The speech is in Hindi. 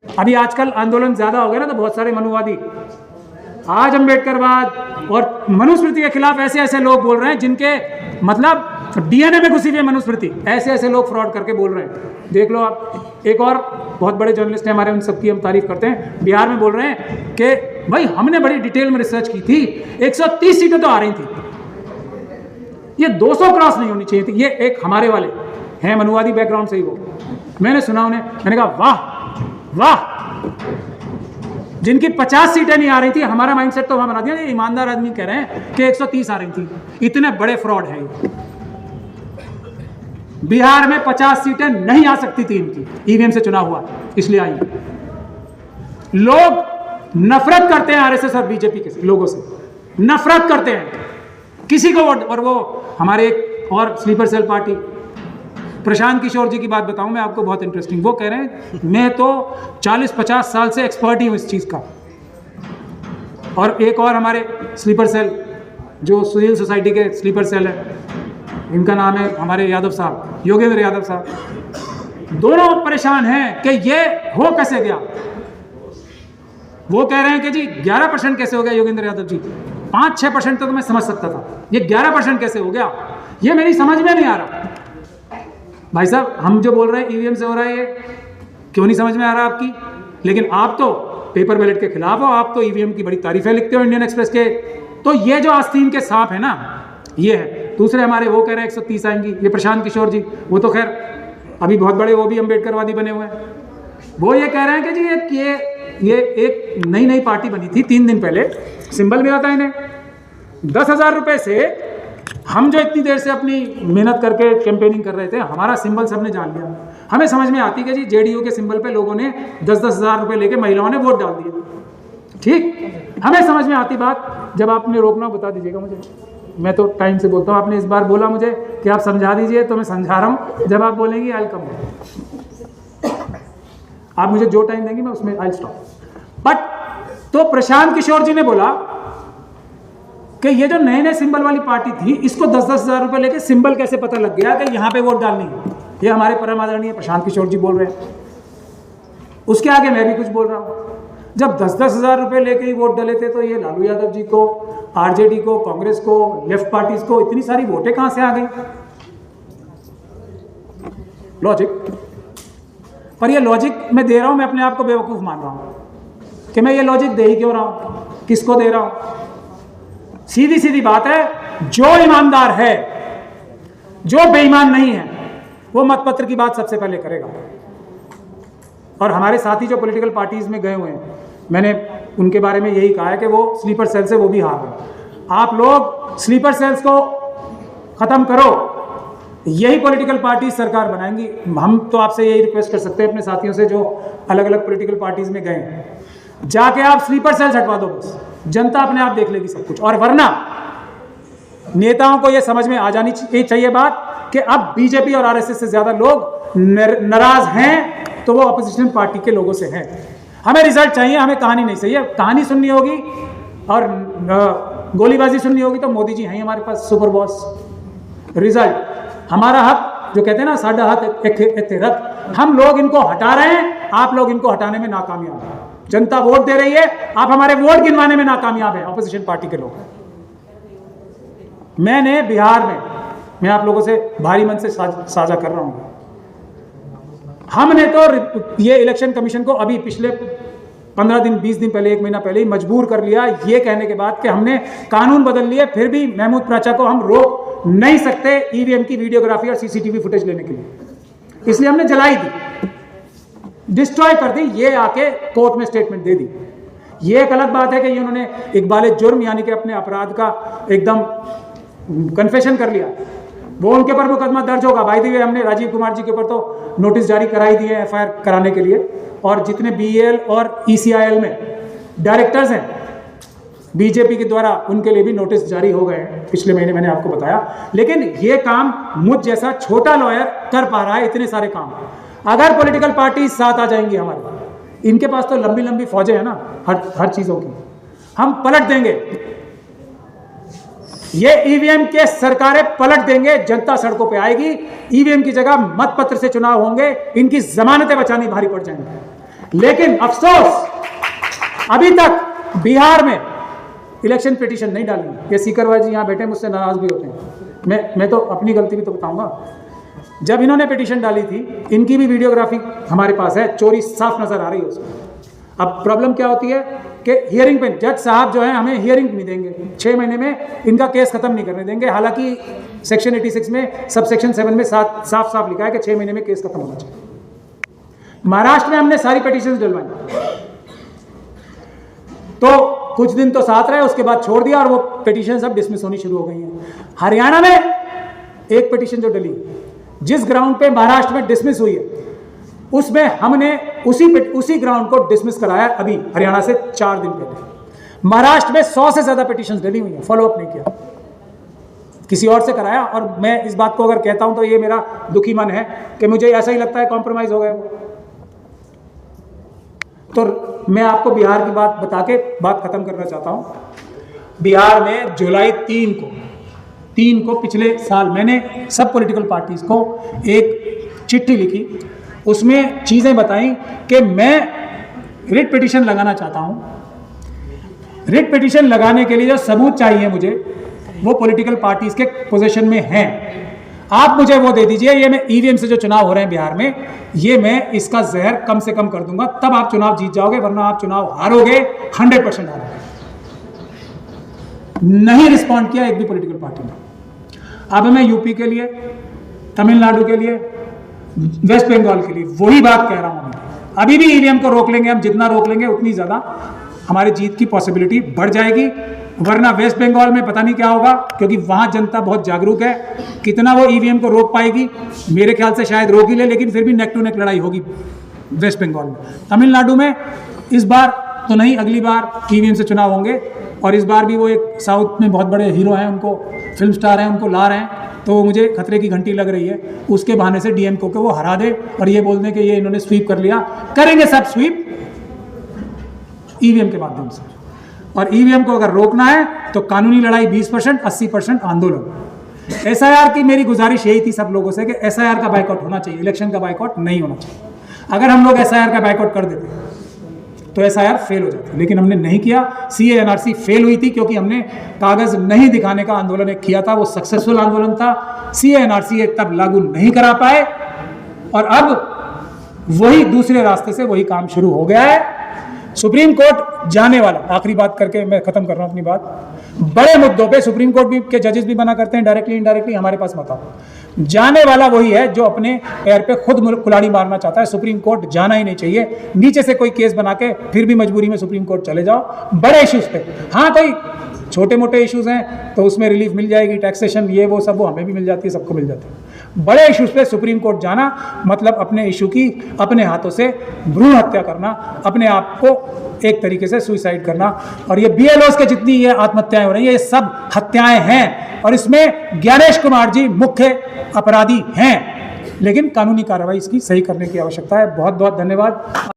अभी आजकल आंदोलन ज्यादा हो गया ना, तो बहुत सारे मनुवादी आज अम्बेडकरवाद और मनुस्मृति के खिलाफ ऐसे ऐसे लोग बोल रहे हैं जिनके मतलब डीएनए में घुसी हुई है मनुस्मृति। ऐसे ऐसे लोग फ्रॉड करके बोल रहे हैं, देख लो आप। एक और बहुत बड़े जर्नलिस्ट हैं हमारे, उन सबकी हम तारीफ करते हैं, बिहार में बोल रहे हैं कि भाई हमने बड़ी डिटेल में रिसर्च की थी, 130 सीटें तो आ रही थी, ये 200 क्रॉस नहीं होनी चाहिए थी। ये एक हमारे वाले हैं मनुवादी बैकग्राउंड से ही, वो मैंने सुना उन्हें, मैंने कहा वाह वाह, जिनकी 50 सीटें नहीं आ रही थी, हमारा माइंडसेट तो वहां बना दिया। ये ईमानदार आदमी कह रहे हैं कि 130 आ रही थी, इतने बड़े फ्रॉड है ये। बिहार में 50 सीटें नहीं आ सकती थी इनकी, ईवीएम से चुनाव हुआ इसलिए आई। लोग नफरत करते हैं आरएसएस और बीजेपी के लोगों से, नफरत करते हैं किसी को वोट। और वो हमारे एक और sleeper cell party Prashant Kishor जी की बात बताऊं मैं आपको, बहुत इंटरेस्टिंग। वो कह रहे हैं मैं तो 40-50 साल से एक्सपर्ट ही हूं इस चीज का। और एक और हमारे स्लीपर सेल जो सुशील सोसाइटी के स्लीपर सेल है, इनका नाम है हमारे यादव साहब, योगेंद्र यादव साहब, दोनों परेशान हैं कि ये हो कैसे गया। वो कह रहे हैं कि जी 11% कैसे हो गया योगेंद्र यादव जी, 5-6% तो मैं समझ सकता था, ये 11% कैसे हो गया, ये मेरी समझ में नहीं आ रहा। भाई साहब हम जो बोल रहे हैं ईवीएम से हो रहा है, ये क्यों नहीं समझ में आ रहा आपकी? लेकिन आप तो पेपर बैलेट के खिलाफ हो, आप तो ईवीएम की बड़ी तारीफें लिखते हो इंडियन एक्सप्रेस के। तो ये जो आस्तीन के सांप है ना, ये है। दूसरे हमारे वो कह रहे हैं 130 आएंगी, ये प्रशांत किशोर जी, वो तो खैर अभी बहुत बड़े, वो भी अम्बेडकरवादी बने हुए हैं। वो ये कह रहे हैं कि जी ये एक नई पार्टी बनी थी 3 दिन पहले, सिंबल मिला था इन्हें 10,000 रुपए से। हम जो इतनी देर से अपनी मेहनत करके कैंपेनिंग कर रहे थे, हमारा सिंबल सबने जान लिया। हमें समझ में आती कि जी जेडीयू के सिंबल पे लोगों ने 10-10 हज़ार रुपए लेके महिलाओं ने वोट डाल दिए। ठीक, हमें समझ में आती बात। जब आपने रोकना बता दीजिएगा मुझे, मैं तो टाइम से बोलता हूँ। आपने इस बार बोला मुझे कि आप समझा दीजिए, तो मैं समझा रहा हूँ। जब आप बोलेंगे आई कम, आप मुझे जो टाइम देंगे मैं उसमें आई स्टॉप। बट तो प्रशांत किशोर जी ने बोला कि ये जो नए सिंबल वाली पार्टी थी, इसको 10-10 हज़ार रुपए लेके सिंबल कैसे पता लग गया कि यहाँ पे वोट डालनी है। ये हमारे परम आदरणीय प्रशांत किशोर जी बोल रहे हैं। उसके आगे मैं भी कुछ बोल रहा हूँ। जब 10-10 हज़ार रुपए लेके ही वोट डले थे, तो ये लालू यादव जी को, आरजेडी को, कांग्रेस को, लेफ्ट पार्टीज को इतनी सारी वोटें कहां से आ गई? लॉजिक। पर ये लॉजिक मैं दे रहा हूं, मैं अपने आप को बेवकूफ मान रहा हूं कि मैं ये लॉजिक दे ही क्यों रहा हूं, किसको दे रहा हूं? सीधी सीधी बात है, जो ईमानदार है, जो बेईमान नहीं है, वो मतपत्र की बात सबसे पहले करेगा। और हमारे साथी जो पॉलिटिकल पार्टीज में गए हुए हैं, मैंने उनके बारे में यही कहा है कि वो स्लीपर सेल से वो भी हार गए। आप लोग स्लीपर सेल्स को खत्म करो, यही पॉलिटिकल पार्टी सरकार बनाएंगी। हम तो आपसे यही रिक्वेस्ट कर सकते हैं अपने साथियों से जो अलग अलग पॉलिटिकल पार्टीज में गए हैं, जाके आप स्लीपर सेल्स हटवा दो, बस जनता अपने आप देख लेगी सब कुछ। और वरना नेताओं को यह समझ में आ जानी चाहिए बात कि अब बीजेपी और आरएसएस से ज्यादा लोग नाराज हैं, तो वो अपोजिशन पार्टी के लोगों से हैं। हमें रिजल्ट चाहिए, हमें कहानी नहीं चाहिए। कहानी सुननी होगी और गोलीबाजी सुननी होगी तो मोदी जी हैं हमारे पास, सुपर बॉस। रिजल्ट हमारा हक, जो कहते हैं ना साडा हाथ इत्थे रख, हम लोग इनको हटा रहे हैं, आप लोग इनको हटाने में नाकामयाब हैं। जनता वोट दे रही है, आप हमारे वोट गिनवाने में नाकामयाब हैं, अपोजिशन पार्टी के लोग। मैंने बिहार में, मैं आप लोगों से भारी मन से साझा कर रहा हूं, हमने तो ये इलेक्शन कमीशन को अभी पिछले 15 दिन 20 दिन पहले, 1 महीना पहले ही मजबूर कर लिया, ये कहने के बाद कि हमने कानून बदल लिए, फिर भी महमूद प्राचा को हम रोक नहीं सकते ईवीएम की वीडियोग्राफी और सीसीटीवी फुटेज लेने के लिए। इसलिए हमने जलाई दी, डिस्ट्रॉय कर दी, ये आके कोर्ट में स्टेटमेंट दे दी। ये एक अलग बात है कि उन्होंने इकबाल जुर्म यानी कि अपने अपराध का एकदम कन्फेशन कर लिया, वो उनके ऊपर मुकदमा दर्ज होगा। भाई दी हमने राजीव कुमार जी के ऊपर तो नोटिस जारी कराई दिए एफआईआर कराने के लिए, और जितने बीएल और ईसीआईएल में डायरेक्टर्स हैं बीजेपी के द्वारा, उनके लिए भी नोटिस जारी हो गए हैं पिछले महीने, मैंने आपको बताया। लेकिन ये काम मुझ जैसा छोटा लॉयर कर पा रहा है, इतने सारे काम। अगर पॉलिटिकल पार्टी साथ आ जाएंगी हमारे, इनके पास तो लंबी लंबी फौजें हैं ना हर चीजों की, हम पलट देंगे। ये ईवीएम के सरकारें पलट देंगे, जनता सड़कों पे आएगी, ईवीएम की जगह मतपत्र से चुनाव होंगे, इनकी जमानतें बचानी भारी पड़ जाएंगी। लेकिन अफसोस अभी तक बिहार में इलेक्शन पिटीशन नहीं डाली। ये सीकरवार जी यहाँ बैठे मुझसे नाराज भी होते हैं, मैं तो अपनी गलती भी तो बताऊंगा। जब इन्होंने पिटीशन डाली थी, इनकी भी वीडियोग्राफी हमारे पास है, चोरी साफ नजर आ रही है उसमें। अब प्रॉब्लम क्या होती है कि हियरिंग पे जज साहब जो है हमें हियरिंग नहीं देंगे, 6 महीने में इनका केस खत्म नहीं करने देंगे। हालांकि सेक्शन 86 में सब सेक्शन 7 में साफ साफ लिखा है कि 6 महीने में केस खत्म होना चाहिए। महाराष्ट्र में हमने सारी पिटीशन डलवाई, तो कुछ दिन तो साथ रहे, उसके बाद छोड़ दिया और वो पिटीशन सब डिसमिस होनी शुरू हो गई हैं। हरियाणा में एक पिटीशन जो डली, जिस ग्राउंड पे महाराष्ट्र में डिसमिस हुई है, उसमें हमने उसी ग्राउंड को डिसमिस कराया अभी हरियाणा से 4 दिन पहले। महाराष्ट्र में 100 से ज्यादा पिटीशंस डली हुई हैं, फॉलो अप नहीं किया, किसी और से कराया। और मैं इस बात को अगर कहता हूं तो ये मेरा दुखी मन है कि मुझे ऐसा ही लगता है कॉम्प्रोमाइज हो गए वो। तो मैं आपको बिहार की बात बता के बात खत्म करना चाहता हूं। बिहार में जुलाई 3 को पिछले साल मैंने सब पॉलिटिकल पार्टीज को एक चिट्ठी लिखी, उसमें चीज़ें बताई कि मैं रिट पिटीशन लगाना चाहता हूं। रिट पिटीशन लगाने के लिए जो सबूत चाहिए मुझे, वो पॉलिटिकल पार्टीज के पोजीशन में हैं। आप मुझे वो दे दीजिए। ये मैं ईवीएम से जो चुनाव हो रहे हैं बिहार में, ये मैं इसका जहर कम से कम कर दूंगा, तब आप चुनाव जीत जाओगे, वरना आप चुनाव हारोगे, 100% हारोगे। नहीं रिस्पॉन्ड किया एक भी पॉलिटिकल पार्टी ने। अब मैं यूपी के लिए, तमिलनाडु के लिए, वेस्ट बंगाल के लिए वही बात कह रहा हूं। अभी भी ईवीएम को रोक लेंगे हम, जितना रोक लेंगे उतनी ज्यादा हमारी जीत की पॉसिबिलिटी बढ़ जाएगी। वरना वेस्ट बंगाल में पता नहीं क्या होगा, क्योंकि वहां जनता बहुत जागरूक है। कितना वो ईवीएम को रोक पाएगी, मेरे ख्याल से शायद रोक ही ले, लेकिन फिर भी नेक टू नेक लड़ाई होगी वेस्ट बंगाल में। तमिलनाडु में इस बार तो नहीं, अगली बार ईवीएम से चुनाव होंगे। और इस बार भी वो एक साउथ में बहुत बड़े हीरो हैं, उनको फिल्म स्टार हैं, उनको ला रहे हैं, तो मुझे खतरे की घंटी लग रही है। उसके बहाने से डीएमके को वो हरा दे और ये बोल दें कि ये इन्होंने स्वीप कर लिया। करेंगे सब स्वीप ईवीएम के माध्यम से। और ईवीएम को अगर रोकना है तो कानूनी लड़ाई 20%, 80% आंदोलन। एसआईआर की मेरी गुजारिश यही थी सब लोगों से कि एसआईआर का बाइकआउट होना चाहिए, इलेक्शन का बाइकआउट नहीं होना चाहिए। अगर हम लोग एसआईआर का बाइकआउट कर देते तो एसआईआर फेल हो जाती, लेकिन हमने नहीं किया। सीए एनआरसी फेल हुई थी क्योंकि हमने कागज नहीं दिखाने का आंदोलन एक किया था, वो सक्सेसफुल आंदोलन था। सीए एनआरसी एक तब लागू नहीं करा पाए और अब वही दूसरे रास्ते से वही काम शुरू हो गया है। सुप्रीम कोर्ट जाने वाला, आखिरी बात करके मैं खत्म कर रहा हूं अपनी बात, बड़े मुद्दों पे सुप्रीम कोर्ट भी के जजेस भी मना करते हैं डायरेक्टली इनडायरेक्टली, हमारे पास मत आओ। जाने वाला वही है जो अपने पैर पे खुद कुल्हाड़ी मारना चाहता है। सुप्रीम कोर्ट जाना ही नहीं चाहिए। नीचे से कोई केस बना के फिर भी मजबूरी में सुप्रीम कोर्ट चले जाओ बड़े इश्यूज पे। हाँ, कोई छोटे मोटे इश्यूज हैं तो उसमें रिलीफ मिल जाएगी, टैक्सेशन ये वो सब, वो हमें भी मिल जाती है, सबको मिल जाती है। बड़े इश्यूज पे सुप्रीम कोर्ट जाना मतलब अपने इशू की अपने हाथों से भ्रूण हत्या करना, अपने आप को एक तरीके से सुसाइड करना। और ये बीएलओस के जितनी ये आत्महत्याएं हो रही है, ये सब हत्याएं हैं और इसमें ज्ञानेश कुमार जी मुख्य अपराधी हैं, लेकिन कानूनी कार्रवाई इसकी सही करने की आवश्यकता है। बहुत बहुत धन्यवाद।